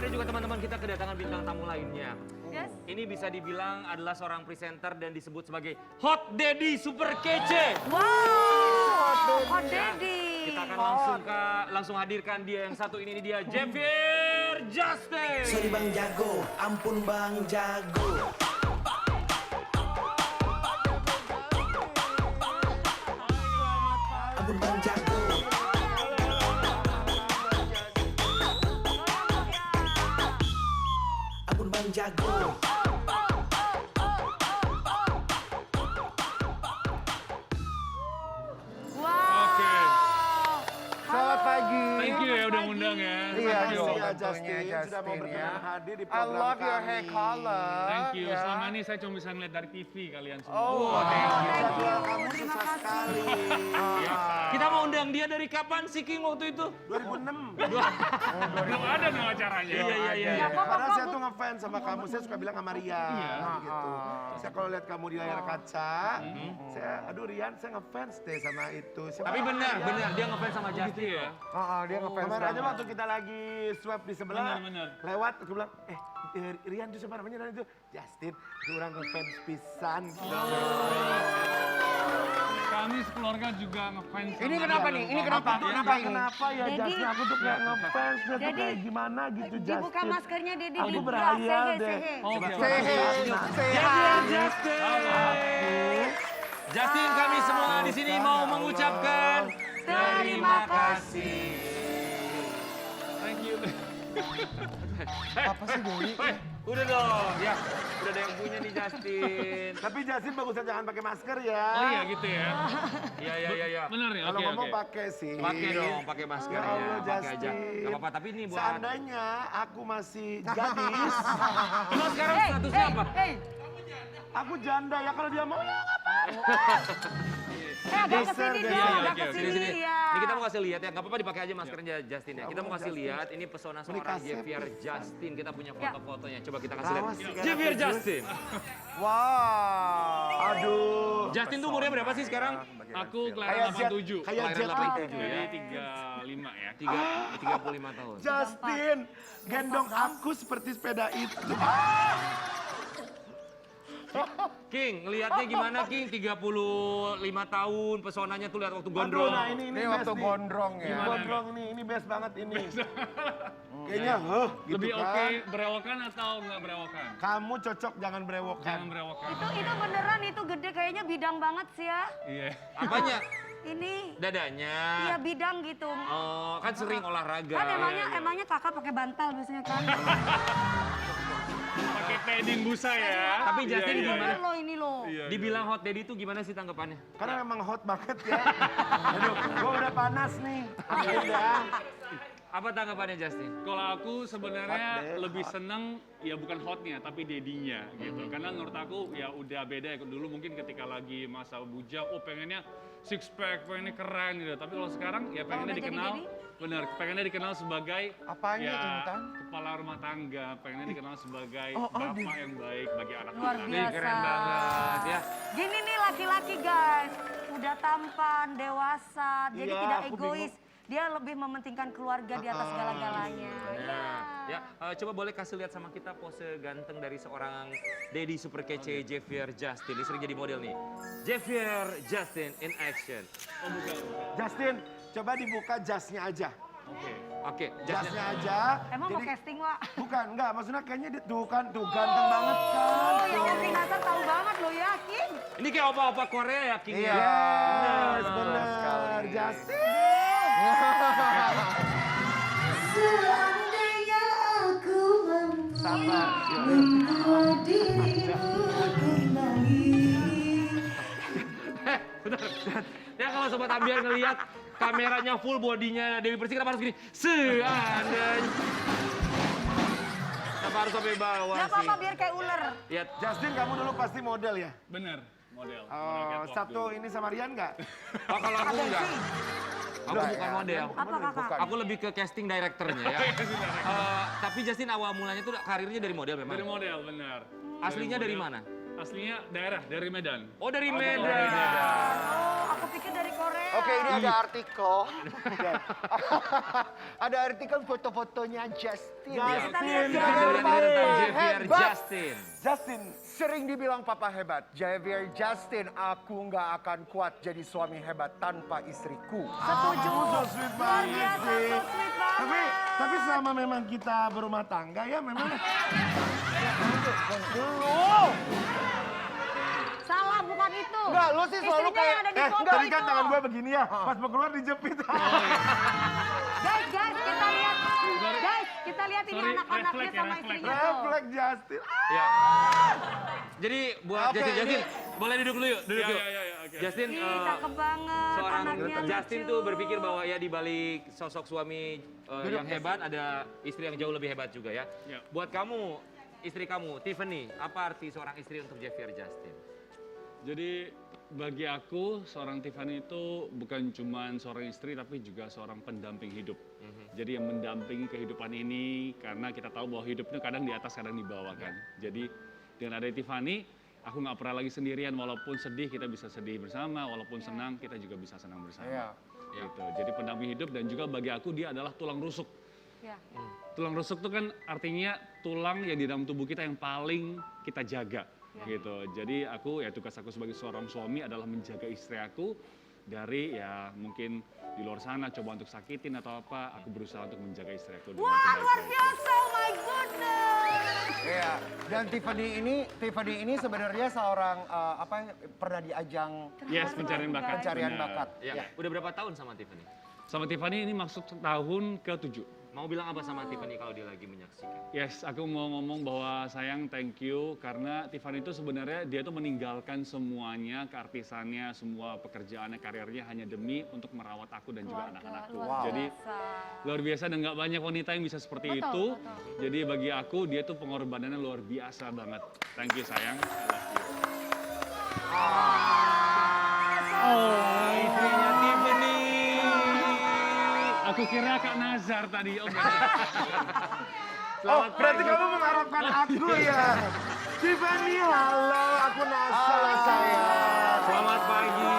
ada juga teman-teman kita kedatangan bintang tamu lainnya. Yes. Ini bisa dibilang adalah seorang presenter dan disebut sebagai Hot Daddy Super Kece. Wow, Hot Daddy. Kita akan langsung hadirkan dia yang satu ini dia, Javier Justin. Sorry Bang Jago, ampun Bang Jago. Ampun Bang Jago. Ampun Bang Jago. Selamat pagi. Thank you ya udah ngundang ya. Iya, ya Justin sudah mau berkenan hadir di I program love your kami. hair color. Thank you. Ya. Selama ini saya cuma bisa ngeliat dari TV kalian semua. Oh, thank you. Jadwal kamu susah sekali. Kita mau undang dia dari kapan sih King waktu itu? 2006. Belum ada nih acaranya. Iya. Karena saya tuh ngefans sama kamu, saya suka bilang sama Rian. Gitu. Saya kalau lihat kamu di layar kaca, saya, aduh Rian, saya ngefans deh sama itu. Tapi benar, dia ngefans sama Justin ya. Dia ngefans Kemarin aja banget. waktu kita lagi swab di sebelah, Benar. lewat, aku bilang, Rian itu siapa namanya itu? Justin, itu orang ngefans pisan. Kami sekeluarga juga ngefans. Ini kenapa nih? Ini kenapa? Kenapa ini? Kenapa ya Daddy. Justin? Aku tuh kayak ngefans, dia tuh Daddy. kayak gimana gitu Justin. Dibuka maskernya Daddy. Aku Dibuka. berhayal Sehe, deh. sehe. Oke. Javier Justin. Justin, kami semua di sini mau mengucapkan terima kasih. Thank you. Apa sih Dewi? Udah dong, ya. Udah ada yang punya nih Justin. Tapi Justin bagusnya jangan pakai masker ya. Oh iya gitu ya. Iya. Bener nih. Kalau Oke. ngomong pakai sih. Pakai dong, pakai masker Ya Allah, pakai aja. Justin. Gak apa-apa, tapi ini buat. Seandainya aku masih gadis, Emang sekarang statusnya apa? aku janda ya kalau dia mau ya nggak apa-apa. Agak kesini Geser, dong, geser. agak Oke, kesini. sini. Iya. Ini kita mau kasih lihat ya, nggak apa-apa dipakai aja maskernya Justin ya. Kita mau kasih lihat, ini pesona seorang Kasep. Javier Justin. Kita punya foto-fotonya. Coba kita kasih lihat. Awas sih, Javier karena Justin. Wow. Aduh. Justin tuh umurnya berapa sih sekarang? Aku Kayak kelahiran Jet, 87. kayak Kelahiran Jet 87 Jadi ya. 35 ya. 35 tahun. Justin, gendong aku seperti sepeda itu. King, ngelihatnya gimana King? 35 tahun, pesonanya tuh lihat waktu gondrong. Aduh, nah ini Ini best waktu nih. gondrong ya. Ini gondrong nih, ini best banget ini. Kayaknya, gitu Lebih kan. oke berewokan atau nggak berewokan? Kamu cocok jangan berewokan. Jangan berewokan. Itu beneran itu gede kayaknya bidang banget sih ya. Iya. Apanya? Ini Dadanya. iya bidang gitu. Oh, kan sering olahraga. Kan emangnya kakak pakai bantal biasanya kan. Pakai padding busa ya. Tapi Justin Iya, gimana? Ini lo ini lo. Dibilang hot daddy itu gimana sih tanggapannya? Karena memang hot banget ya. Aduh, gua udah panas nih. Udah. Apa tanggapannya Justin? Kalau aku sebenarnya Hot deh, lebih hot. seneng ya bukan hotnya tapi dedinya gitu. Karena menurut aku ya udah beda ya. Dulu mungkin ketika lagi masa bujang, oh pengennya six pack, pengennya keren gitu. Tapi kalau sekarang ya pengennya udah jadi dikenal, daddy? bener, pengennya dikenal sebagai Apanya, ya Intan? kepala rumah tangga, pengennya dikenal sebagai Oh, bapak yang baik bagi anak Luar kita. Nih biasa. keren banget ya. Gini nih laki-laki guys, udah tampan, dewasa, jadi Iya, tidak aku egois. Dia lebih mementingkan keluarga di atas segala-galanya. Nah, ya coba boleh kasih lihat sama kita pose ganteng dari seorang daddy super kece Javier Justin. Dia sering jadi model nih. Javier Justin in action. Justin, coba dibuka jasnya aja. Oke, Jasnya aja. Emang mau Jadi- casting, Wak? Bukan, enggak. Maksudnya kayaknya tuh kan, tuh ganteng banget kan. Oh, yang casting Hasan tahu banget lo yakin. Ini kayak opa-opa Korea ya King ya? Yes, sekali. benar. Justin. Seandainya aku mampu Sabar. membawa dirimu kembali. Ya kalau Sobat Ambiar ngelihat kameranya full bodinya Dewi Persik, kenapa harus gini? Seandainya. Kenapa harus sampai bawah Gak sih? apa-apa biar kayak ular. Lihat, Justin, kamu dulu pasti model ya? Bener, model. Satu ini sama Rian nggak? oh, kalau aku enggak. Aku bukan model. Apa kakak? Aku lebih ke casting directornya ya. Tapi Justin awal mulanya tuh karirnya dari model memang. Dari model, bener. Aslinya dari mana? Aslinya daerah, dari Medan. Oh dari Medan. Oh, aku aku pikir dari Korea. Oke, ini ada artikel. Ada artikel foto-fotonya Justin. Ya, kita lihat kita ya. bisa lihat ini tentang Javier Hebat. Justin. Justin, Sering dibilang papa hebat, Javier Justin, aku nggak akan kuat jadi suami hebat tanpa istriku. Setuju. so sweet Luar banget biasa, sih. so sweet banget. Tapi selama memang kita berumah tangga ya memang Salah, bukan itu. Enggak, lu sih selalu Istrinya yang kayak- ada di foto tadi kan itu. tangan gue begini ya, pas mau keluar dijepit. Guys, kita lihat. Guys, kita lihat ini Sorry, anak-anaknya refleks ya, sama refleks. istrinya tuh. Refleks Justin. Ya. Jadi buat Oke, Justin, ini- boleh duduk dulu yuk, duduk Ya, yuk. ya, ya, ya, oke. Justin, Ih, cakep banget. seorang Anaknya Justin lucu. tuh berpikir bahwa ya di balik sosok suami yang hebat ada istri yang jauh lebih hebat juga ya. Ya. Buat kamu, istri kamu, Tiffany, apa arti seorang istri untuk Javier Justin? Jadi bagi aku seorang Tiffany itu bukan cuma seorang istri tapi juga seorang pendamping hidup. Jadi yang mendampingi kehidupan ini karena kita tahu bahwa hidupnya kadang di atas kadang di bawah kan. Jadi dengan ada Tiffany, aku nggak pernah lagi sendirian walaupun sedih kita bisa sedih bersama, walaupun senang kita juga bisa senang bersama. Iya. Gitu. Jadi pendamping hidup dan juga bagi aku dia adalah tulang rusuk. Ya. Tulang rusuk itu kan artinya tulang yang di dalam tubuh kita yang paling kita jaga gitu. Jadi aku ya tugas aku sebagai seorang suami adalah menjaga istri aku dari ya mungkin di luar sana coba untuk sakitin atau apa. Aku berusaha untuk menjaga istri aku dengan Wah, luar sebaik-baiknya. biasa. Oh my goodness. Iya. Dan Tiffany ini sebenarnya seorang apa pernah di ajang Yes, pencarian bakat. pencarian Benar. bakat. Ya. Udah berapa tahun sama Tiffany? Sama Tiffany ini masuk tahun ke-7. Mau bilang apa sama Tiffany kalau dia lagi menyaksikan? Yes, aku mau ngomong bahwa sayang thank you karena Tiffany itu sebenarnya dia tuh meninggalkan semuanya, keartisannya, semua pekerjaannya, karirnya hanya demi untuk merawat aku dan juga anak-anakku. luar Jadi biasa. luar biasa dan nggak banyak wanita yang bisa seperti Betul, itu. betul. Jadi bagi aku dia tuh pengorbanannya luar biasa banget. Thank you sayang. I love you. Oh, istrinya Tiffany. Aku kira Kak Nazar tadi. Oh, Oh, berarti kamu mengharapkan aku ya. Tiffany, halo, aku Nasa sayang. Selamat pagi.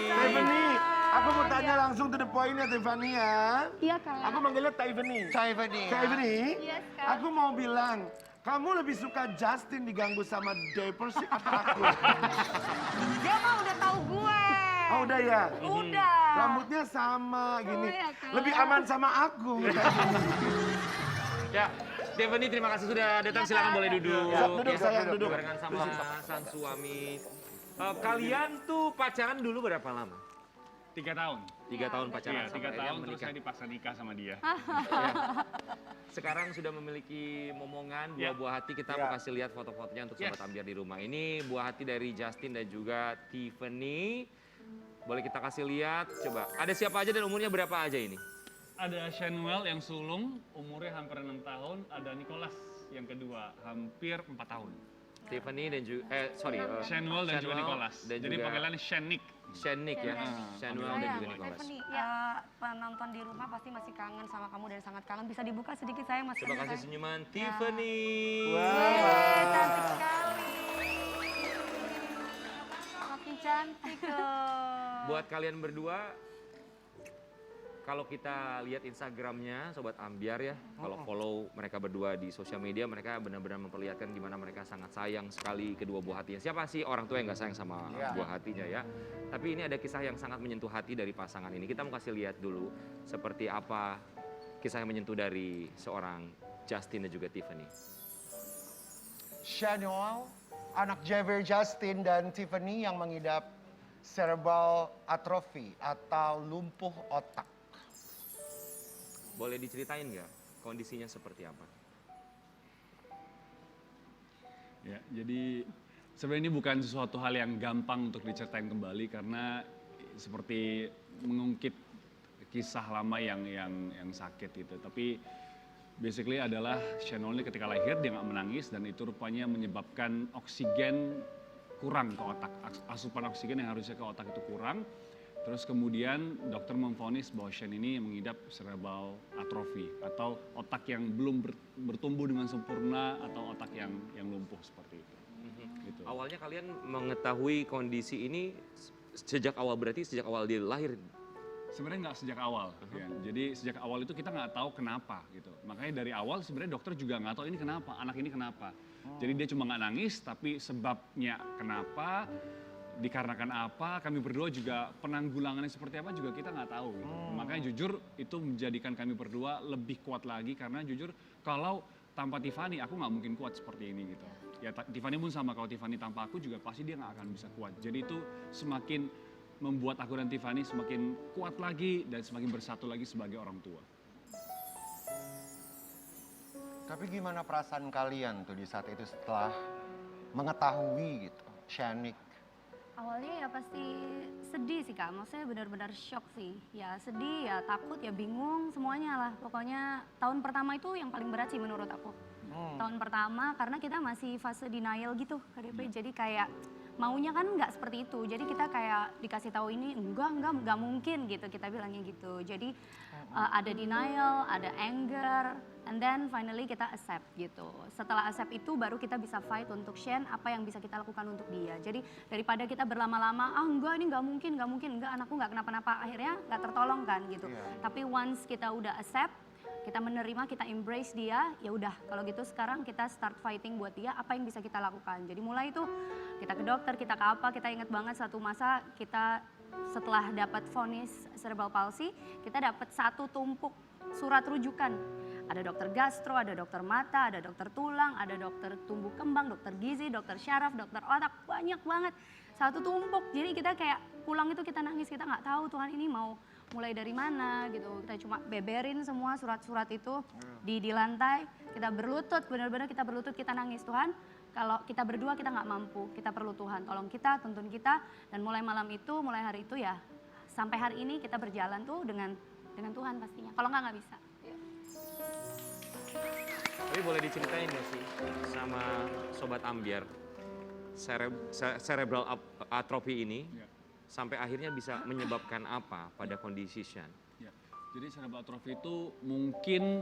Tiffany, aku mau tanya langsung to the point ya Tiffany ya. Iya, Kak. Aku manggilnya Tiffany. Tiffany. Tiffany, Yes, Kak. aku mau bilang, kamu lebih suka Justin diganggu sama Dapper sih atau aku? Dia mah udah tahu gue. Oh udah ya? Udah. Rambutnya sama gini. iya, Kak. Lebih aman sama aku. Ya, Tiffany terima kasih sudah datang. Silakan boleh duduk. Siap, duduk, Ya, sayang, duduk. Barengan sama sang suami. Kalian tuh pacaran dulu berapa lama? 3 tahun. 3 tahun pacaran Iya, 3 sampai akhirnya tahun terus menikah. saya dipaksa nikah sama dia. Sekarang sudah memiliki momongan Ya. buah hati. Kita Ya. mau kasih lihat foto-fotonya untuk Sobat Yes. Ambiar di rumah. Ini buah hati dari Justin dan juga Tiffany. Boleh kita kasih lihat, coba. Ada siapa aja dan umurnya berapa aja ini? Ada Shanuel yang sulung, umurnya hampir 6 tahun. Ada Nicholas yang kedua, hampir 4 tahun. Tiffany dan juga, Shanuel dan juga Nicholas. Dan Jadi juga panggilannya Shanik. Shanik ya, Shanuel dan juga Nicholas. Tiffany, penonton di rumah pasti masih kangen sama kamu dan sangat kangen. Bisa dibuka sedikit sayang, Mas. Coba kasih senyuman Tiffany. Yeay, cantik sekali. Makin cantik loh. Buat kalian berdua, kalau kita lihat Instagramnya Sobat Ambiar ya, kalau follow mereka berdua di sosial media, mereka benar-benar memperlihatkan gimana mereka sangat sayang sekali kedua buah hatinya. Siapa sih orang tua yang nggak sayang sama buah hatinya ya? Tapi ini ada kisah yang sangat menyentuh hati dari pasangan ini. Kita mau kasih lihat dulu seperti apa kisah yang menyentuh dari seorang Justin dan juga Tiffany. Shanuel, anak Javier Justin dan Tiffany yang mengidap cerebral atrophy atau lumpuh otak. Boleh diceritain nggak kondisinya seperti apa? Ya, jadi sebenarnya ini bukan sesuatu hal yang gampang untuk diceritain kembali karena seperti mengungkit kisah lama yang sakit gitu. Tapi basically adalah Shanuel ini ketika lahir dia nggak menangis dan itu rupanya menyebabkan oksigen kurang ke otak. Asupan oksigen yang harusnya ke otak itu kurang. Terus kemudian dokter memvonis bahwa Shen ini mengidap cerebral atrophy atau otak yang belum bertumbuh dengan sempurna atau otak yang lumpuh seperti itu. Gitu. Awalnya kalian mengetahui kondisi ini sejak awal, berarti sejak awal dia lahir. Sebenarnya nggak sejak awal, ya. Jadi sejak awal itu kita nggak tahu kenapa gitu. Makanya dari awal sebenarnya dokter juga nggak tahu ini kenapa, anak ini kenapa. Jadi dia cuma nggak nangis, tapi sebabnya kenapa, dikarenakan apa, kami berdua juga penanggulangannya seperti apa juga kita nggak tahu. Gitu. Makanya jujur itu menjadikan kami berdua lebih kuat lagi karena jujur kalau tanpa Tiffany aku nggak mungkin kuat seperti ini gitu. Ya Tiffany pun sama, kalau Tiffany tanpa aku juga pasti dia nggak akan bisa kuat. Jadi itu semakin membuat aku dan Tiffany semakin kuat lagi dan semakin bersatu lagi sebagai orang tua. Tapi gimana perasaan kalian tuh di saat itu setelah mengetahui gitu, Shanik? Awalnya ya pasti sedih sih Kak, maksudnya benar-benar shock sih. Ya sedih, ya takut, ya bingung, semuanya lah. Pokoknya tahun pertama itu yang paling berat sih menurut aku. Tahun pertama karena kita masih fase denial gitu KDP, jadi kayak maunya kan nggak seperti itu. Jadi kita kayak dikasih tahu ini enggak mungkin gitu, kita bilangnya gitu. Jadi ada denial, ada anger, and then finally kita accept gitu. Setelah accept itu baru kita bisa fight untuk Shen apa yang bisa kita lakukan untuk dia. Jadi daripada kita berlama-lama, enggak ini nggak mungkin, enggak anakku nggak kenapa-napa, akhirnya nggak tertolong kan gitu. Tapi once kita udah accept, kita menerima, kita embrace dia, ya udah kalau gitu sekarang kita start fighting buat dia, apa yang bisa kita lakukan. Jadi mulai itu kita ke dokter, kita ke apa, kita ingat banget satu masa kita setelah dapat vonis cerebral palsy, kita dapat satu tumpuk surat rujukan. Ada dokter gastro, ada dokter mata, ada dokter tulang, ada dokter tumbuh kembang, dokter gizi, dokter syaraf, dokter otak, banyak banget. Satu tumpuk, jadi kita kayak pulang itu kita nangis, kita nggak tahu Tuhan ini mau mulai dari mana gitu. Kita cuma beberin semua surat-surat itu di lantai, kita berlutut, benar-benar kita berlutut, kita nangis, Tuhan. Kalau kita berdua kita nggak mampu, kita perlu Tuhan, tolong kita, tuntun kita. Dan mulai malam itu, mulai hari itu ya, sampai hari ini kita berjalan tuh dengan Tuhan pastinya. Kalau nggak bisa. Tapi boleh diceritain nggak sih sama Sobat Ambiar, cerebral atrophy ini sampai akhirnya bisa menyebabkan apa pada kondisi Shen? Ya. Jadi cerebral atrophy itu mungkin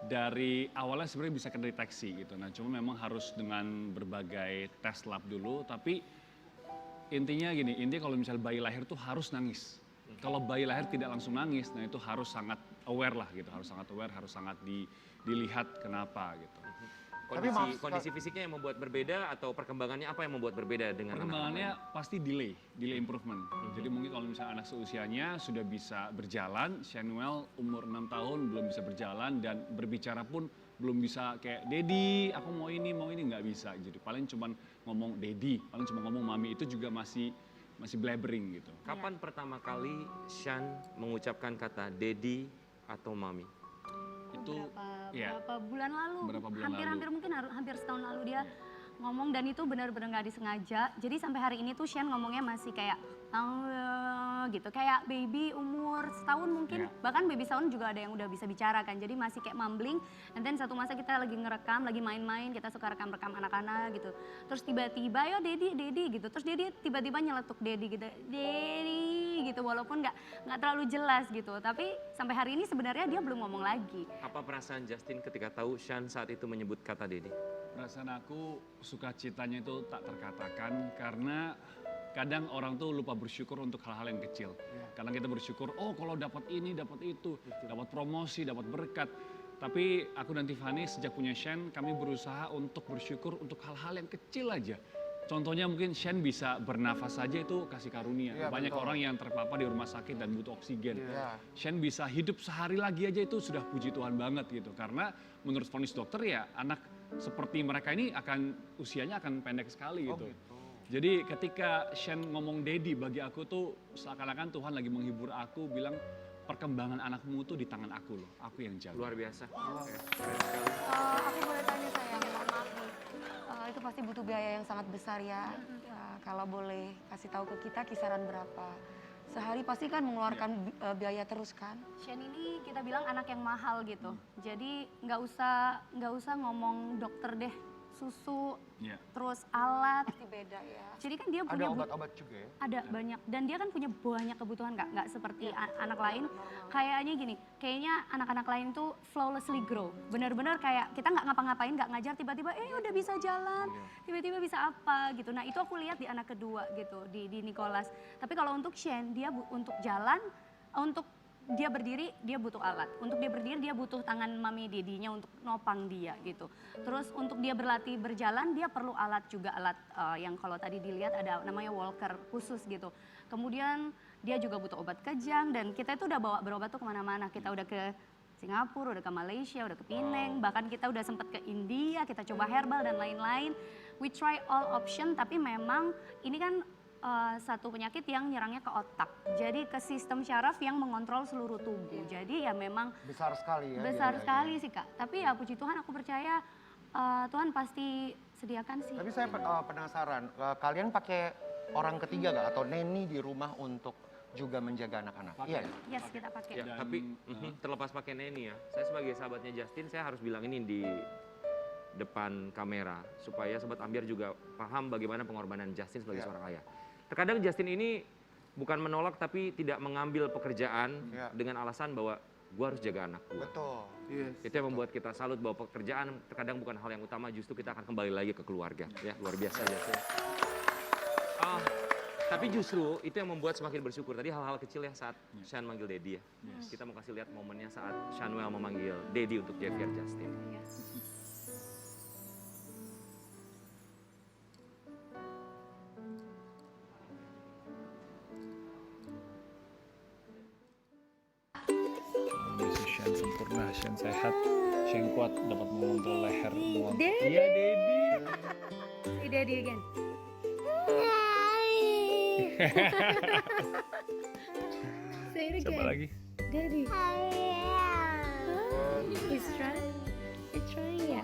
dari awalnya sebenarnya bisa kedeteksi gitu. Nah, cuma memang harus dengan berbagai tes lab dulu. Tapi intinya gini, kalau misalnya bayi lahir tuh harus nangis. Kalau bayi lahir tidak langsung nangis, nah itu harus sangat aware lah gitu. Harus sangat aware, harus sangat dilihat kenapa gitu. Kondisi fisiknya yang membuat berbeda atau perkembangannya apa yang membuat berbeda dengan perkembangannya anak-anak lain? pasti delay improvement. Jadi mungkin kalau misalnya anak seusianya sudah bisa berjalan, Shanuel umur 6 tahun belum bisa berjalan dan berbicara pun belum bisa kayak Daddy, aku mau ini nggak bisa. Jadi paling cuman ngomong Daddy, paling cuma ngomong Mami, itu juga masih blabbering gitu. Kapan pertama kali Shen mengucapkan kata Daddy atau Mami? Itu Berapa bulan lalu, lalu. hampir setahun lalu dia ngomong, dan itu benar-benar nggak disengaja. Jadi sampai hari ini tuh Shen ngomongnya masih kayak gitu, kayak baby umur setahun mungkin, bahkan baby setahun juga ada yang udah bisa bicara kan. Jadi masih kayak mumbling. And then satu masa kita lagi ngerekam, lagi main-main, kita suka rekam-rekam anak-anak gitu. Terus tiba-tiba yo Daddy gitu. Terus dia tiba-tiba nyeletuk Daddy gitu, walaupun nggak terlalu jelas gitu. Tapi sampai hari ini sebenarnya dia belum ngomong lagi. Apa perasaan Justin ketika tahu Shen saat itu menyebut kata Daddy? Perasaan aku sukacitanya itu tak terkatakan karena kadang orang tuh lupa bersyukur untuk hal-hal yang kecil. Karena kita bersyukur, oh kalau dapat ini, dapat itu, dapat promosi, dapat berkat. Tapi aku dan Tiffany sejak punya Shen, kami berusaha untuk bersyukur untuk hal-hal yang kecil aja. Contohnya mungkin Shen bisa bernafas saja itu kasih karunia. Banyak orang yang terpapar di rumah sakit dan butuh oksigen. Shen bisa hidup sehari lagi aja itu sudah puji Tuhan banget gitu. Karena menurut vonis dokter ya anak seperti mereka ini usianya akan pendek sekali gitu. Jadi ketika Shen ngomong Daddy, bagi aku tuh seakan-akan Tuhan lagi menghibur aku, bilang perkembangan anakmu tuh di tangan aku loh, aku yang jaga. Luar biasa. Aku boleh tanya sayang, mohon maaf nih. Itu pasti butuh biaya yang sangat besar ya. Kalau boleh kasih tahu ke kita kisaran berapa? Sehari pasti kan mengeluarkan biaya terus kan? Shen ini kita bilang anak yang mahal gitu. Jadi nggak usah ngomong dokter deh. susu, Iya. terus alat. Pasti beda ya. Jadi kan dia Ada punya obat-obat juga ya? ada banyak, dan dia kan punya banyak kebutuhan, nggak seperti anak lain. Kayaknya gini, kayaknya anak-anak lain tuh flawlessly grow, benar-benar kayak kita nggak ngapa-ngapain, nggak ngajar, tiba-tiba udah bisa jalan, tiba-tiba bisa apa gitu. Nah itu aku lihat di anak kedua gitu, di Nicholas. Tapi kalau untuk Shane, dia untuk jalan, untuk dia berdiri dia butuh alat, untuk dia berdiri dia butuh tangan mami dedinya untuk nopang dia gitu. Terus untuk dia berlatih berjalan dia perlu alat juga, alat yang kalau tadi dilihat ada namanya walker khusus gitu. Kemudian dia juga butuh obat kejang, dan kita itu udah bawa berobat tuh kemana-mana. Kita udah ke Singapura, udah ke Malaysia, udah ke Penang, bahkan kita udah sempet ke India, kita coba herbal dan lain-lain. We try all option, tapi memang ini kan satu penyakit yang nyerangnya ke otak. Jadi ke sistem syaraf yang mengontrol seluruh tubuh. Jadi ya memang Besar sekali ya. besar biayanya. sekali sih Kak. Tapi ya puji Tuhan, aku percaya Tuhan pasti sediakan sih. Tapi saya penasaran, kalian pakai orang ketiga nggak atau neni di rumah untuk juga menjaga anak-anak? Iya. Yes, kita pakai. Ya, tapi terlepas pakai Neni ya, saya sebagai sahabatnya Justin, saya harus bilang ini di depan kamera supaya sobat Ambiar juga paham bagaimana pengorbanan Justin sebagai seorang ayah. Terkadang Justin ini bukan menolak tapi tidak mengambil pekerjaan dengan alasan bahwa gua harus jaga anak gua. Betul. Yes. Itu yang membuat kita salut bahwa pekerjaan terkadang bukan hal yang utama, justru kita akan kembali lagi ke keluarga. Ya, luar biasa Justin. Tapi justru itu yang membuat semakin bersyukur. Tadi hal-hal kecil ya saat Sean manggil Daddy ya. Kita mau kasih lihat momennya saat Shanuel memanggil Daddy untuk Javier Justin. Kondisi Shen sempurna, Shen sehat, Shen kuat, dapat mengontrol leher. Daddy. Iya, Daddy. Say Daddy again. Say it again. Coba lagi. Daddy. He's trying. He's trying ya.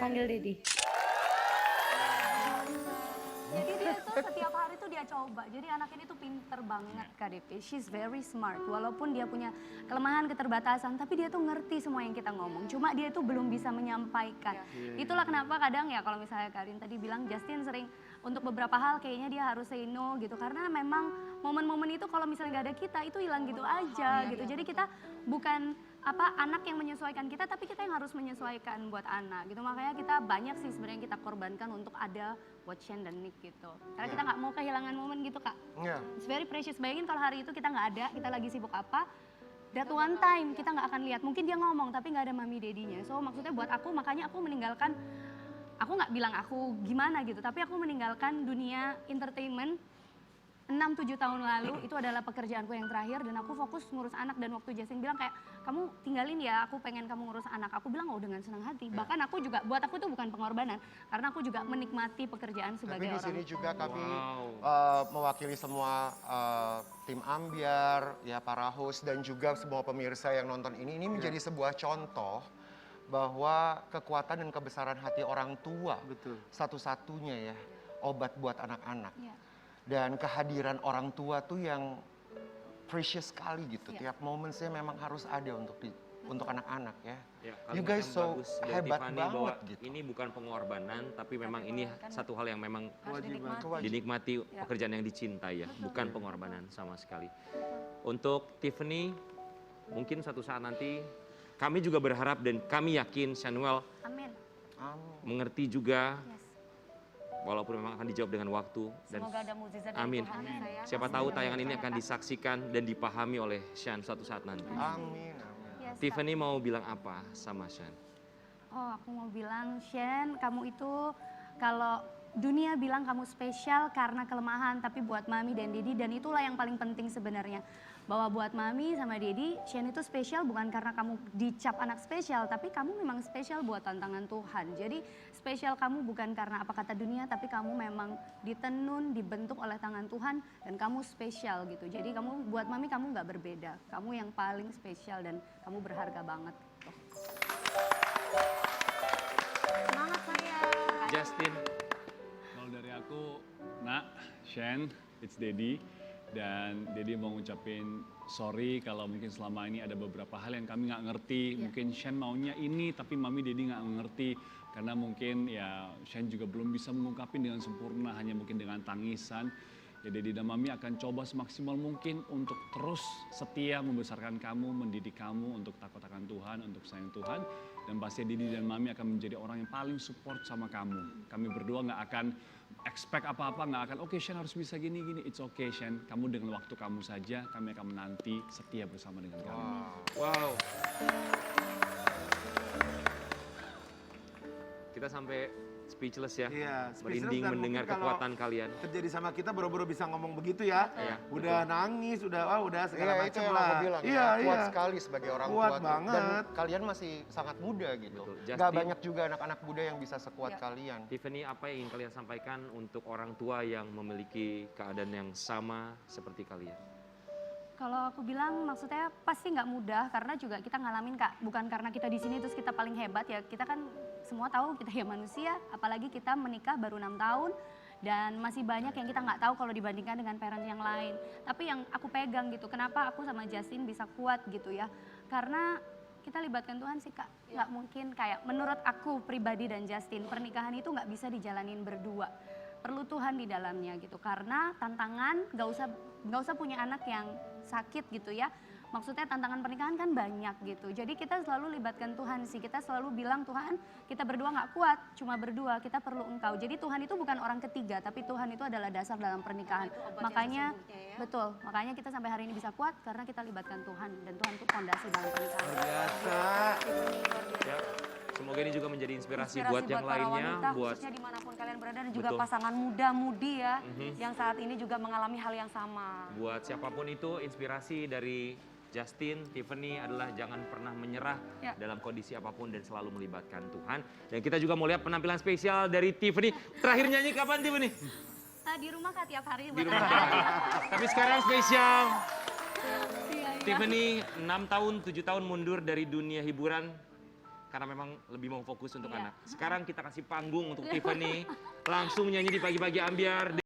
Panggil Daddy. Jadi dia tuh setiap hari tuh dia coba. Jadi anak ini tuh pinter banget Kak Devi. She's very smart. Walaupun dia punya kelemahan, keterbatasan, tapi dia tuh ngerti semua yang kita ngomong. Cuma dia tuh belum bisa menyampaikan. Itulah kenapa kadang ya kalau misalnya Karin tadi bilang Justin sering untuk beberapa hal kayaknya dia harus say no gitu. Karena memang momen-momen itu kalau misalnya nggak ada kita itu hilang gitu aja gitu. Jadi kita bukan anak yang menyesuaikan kita, tapi kita yang harus menyesuaikan buat anak gitu. Makanya kita banyak sih sebenarnya kita korbankan untuk ada buat Shane dan Nick gitu. Karena kita nggak mau kehilangan momen gitu Kak. Iya. It's very precious. Bayangin kalau hari itu kita nggak ada, kita lagi sibuk apa, that one time kita nggak akan lihat. Mungkin dia ngomong tapi nggak ada mami dedinya. So maksudnya buat aku, makanya aku meninggalkan, aku nggak bilang aku gimana gitu, tapi aku meninggalkan dunia entertainment 6-7 tahun lalu. Itu adalah pekerjaanku yang terakhir dan aku fokus ngurus anak. Dan waktu Justin bilang kayak, kamu tinggalin ya, aku pengen kamu ngurus anak. Aku bilang oh dengan senang hati. Bahkan aku juga, buat aku itu bukan pengorbanan, karena aku juga menikmati pekerjaan Tapi sebagai di sini orang. juga kami mewakili semua tim Ambiar, ya para host dan juga semua pemirsa yang nonton ini menjadi sebuah contoh bahwa kekuatan dan kebesaran hati orang tua Betul. satu-satunya ya obat buat anak-anak. Iya. Dan kehadiran orang tua tuh yang precious sekali gitu. Iya. Tiap momennya memang harus ada untuk anak-anak ya. Ya, You kalimat guys yang so bagus dari hebat Tiffany banget bahwa gitu. ini bukan pengorbanan, tapi memang ini satu hal yang memang Harus dinikmati. dinikmati, pekerjaan yang dicintai ya, bukan pengorbanan sama sekali. Untuk Tiffany, mungkin suatu saat nanti kami juga berharap dan kami yakin Shanuel Amin. mengerti juga, Yes. walaupun memang akan dijawab dengan waktu. Dan Semoga ada mukjizat dari amin. Tuhan ya, sayang. Siapa Pasti tahu ada tayangan ini mukjizat, akan Kak. disaksikan dan dipahami oleh Shan suatu saat nanti. Amin. Yes, Kak. Tiffany mau bilang apa sama Shan? Oh, aku mau bilang, Shen, kamu itu kalau dunia bilang kamu spesial karena kelemahan, tapi buat Mami dan Dedi, dan itulah yang paling penting sebenarnya. Bahwa buat Mami sama Dedi, Shen itu spesial bukan karena kamu dicap anak spesial, tapi kamu memang spesial buat tantangan Tuhan. Jadi spesial kamu bukan karena apa kata dunia, tapi kamu memang ditenun, dibentuk oleh tangan Tuhan, dan kamu spesial gitu. Jadi kamu, buat Mami kamu nggak berbeda, kamu yang paling spesial dan kamu berharga banget. Semangat saya. Justin, Kalau dari aku, Nak, Shen, it's Daddy. Dan Daddy mau ngucapin sorry kalau mungkin selama ini ada beberapa hal yang kami nggak ngerti. Mungkin Shen maunya ini, tapi Mami Daddy nggak ngerti. Karena mungkin ya Shane juga belum bisa mengungkapin dengan sempurna, hanya mungkin dengan tangisan. Ya Dedi dan Mami akan coba semaksimal mungkin untuk terus setia membesarkan kamu, mendidik kamu untuk takut akan Tuhan, untuk sayang Tuhan. Dan pasti Dedi dan Mami akan menjadi orang yang paling support sama kamu. Kami berdua nggak akan expect apa-apa, nggak akan oke Shane harus bisa gini-gini. It's okay Shane, kamu dengan waktu kamu saja, kami akan menanti setia bersama dengan kamu. Wow. Kita sampai speechless ya, Iya, speechless merinding dan mendengar mungkin kalau kekuatan kalian. Terjadi sama kita boro-boro bisa ngomong begitu ya. Iya, Udah nangis, udah segala Iya, itu macam yang lah. aku bilang Iya, ya, kuat iya. sekali sebagai orang Kuat tua tuh. banget. Dan kalian masih sangat muda gitu. Betul. Gak Justin- banyak juga anak-anak muda yang bisa sekuat kalian. Tiffany, apa yang ingin kalian sampaikan untuk orang tua yang memiliki keadaan yang sama seperti kalian? Kalau aku bilang maksudnya pasti nggak mudah karena juga kita ngalamin Kak, bukan karena kita di sini terus kita paling hebat ya, kita kan semua tahu kita ya manusia, apalagi kita menikah baru 6 tahun dan masih banyak yang kita nggak tahu kalau dibandingkan dengan parent yang lain. Tapi yang aku pegang gitu, kenapa aku sama Justin bisa kuat gitu ya, karena kita libatkan Tuhan sih Kak, nggak mungkin kayak menurut aku pribadi dan Justin, pernikahan itu nggak bisa dijalanin berdua. Perlu Tuhan di dalamnya gitu, karena tantangan nggak usah punya anak yang sakit gitu ya. Maksudnya tantangan pernikahan kan banyak gitu. Jadi kita selalu libatkan Tuhan sih. Kita selalu bilang Tuhan kita berdua nggak kuat, cuma berdua kita perlu Engkau. Jadi Tuhan itu bukan orang ketiga, tapi Tuhan itu adalah dasar dalam pernikahan. Makanya betul, makanya kita sampai hari ini bisa kuat karena kita libatkan Tuhan dan Tuhan itu fondasi dalam pernikahan. Biasa. Ya, semoga ini juga menjadi inspirasi buat yang para lainnya, wanita, buat khususnya dimanapun kalian berada dan juga Betul. pasangan muda-mudi ya yang saat ini juga mengalami hal yang sama. buat siapapun itu inspirasi dari Justin, Tiffany adalah jangan pernah menyerah Ya. dalam kondisi apapun dan selalu melibatkan Tuhan. Dan kita juga mau lihat penampilan spesial dari Tiffany. Terakhir nyanyi kapan Tiffany? Di rumah Kak tiap hari Di buat rumah. anak-anak. Tapi sekarang spesial. Iya, iya. Tiffany 6 tahun, 7 tahun mundur dari dunia hiburan karena memang lebih mau fokus untuk Iya. anak. Sekarang kita kasih panggung untuk Tiffany langsung nyanyi di pagi-pagi ambiar.